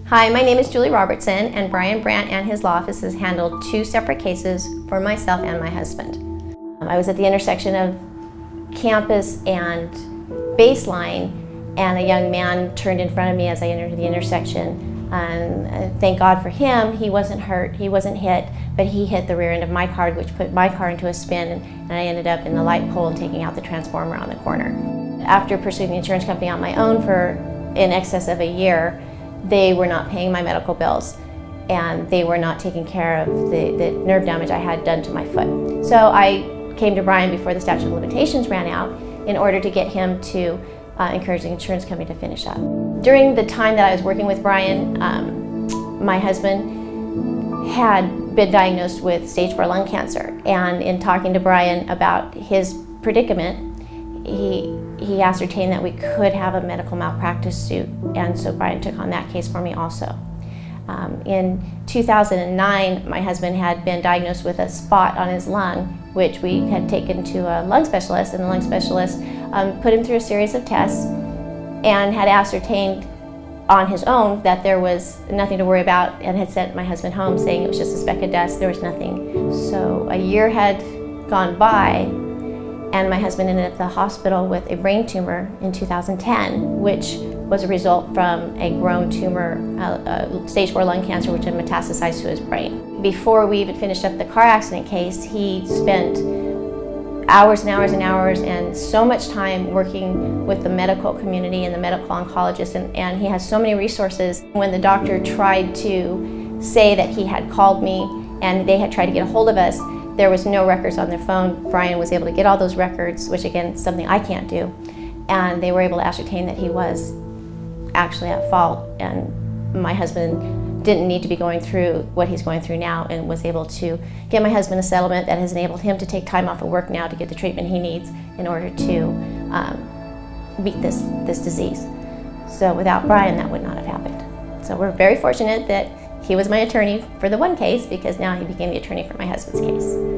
Hi, my name is Julie Robertson, and Brian Brandt and his law office has handled 2 separate cases for myself and my husband. I was at the intersection of Campus and Baseline, and a young man turned in front of me as I entered the intersection. And thank God for him, he wasn't hurt, he wasn't hit, but he hit the rear end of my car, which put my car into a spin, and I ended up in the light pole and taking out the transformer on the corner. After pursuing the insurance company on my own for in excess of a year, they were not paying my medical bills, and they were not taking care of the nerve damage I had done to my foot. So I came to Brian before the statute of limitations ran out in order to get him to encourage the insurance company to finish up. During the time that I was working with Brian, my husband had been diagnosed with stage 4 lung cancer, and in talking to Brian about his predicament, he ascertained that we could have a medical malpractice suit, and so Brian took on that case for me also. In 2009, my husband had been diagnosed with a spot on his lung, which we had taken to a lung specialist, and the lung specialist put him through a series of tests and had ascertained on his own that there was nothing to worry about, and had sent my husband home saying it was just a speck of dust, there was nothing. So a year had gone by, and my husband ended up at the hospital with a brain tumor in 2010, which was a result from a grown tumor, stage 4 lung cancer, which had metastasized to his brain. Before we even finished up the car accident case, he spent hours and hours and hours and so much time working with the medical community and the medical oncologist, and he has so many resources. When the doctor tried to say that he had called me and they had tried to get a hold of us, there was no records on their phone. Brian was able to get all those records, which again is something I can't do, and they were able to ascertain that he was actually at fault, and my husband didn't need to be going through what he's going through now, and was able to get my husband a settlement that has enabled him to take time off of work now to get the treatment he needs in order to beat this disease. So without Brian, that would not have happened. So we're very fortunate that he was my attorney for the one case, because now he became the attorney for my husband's case.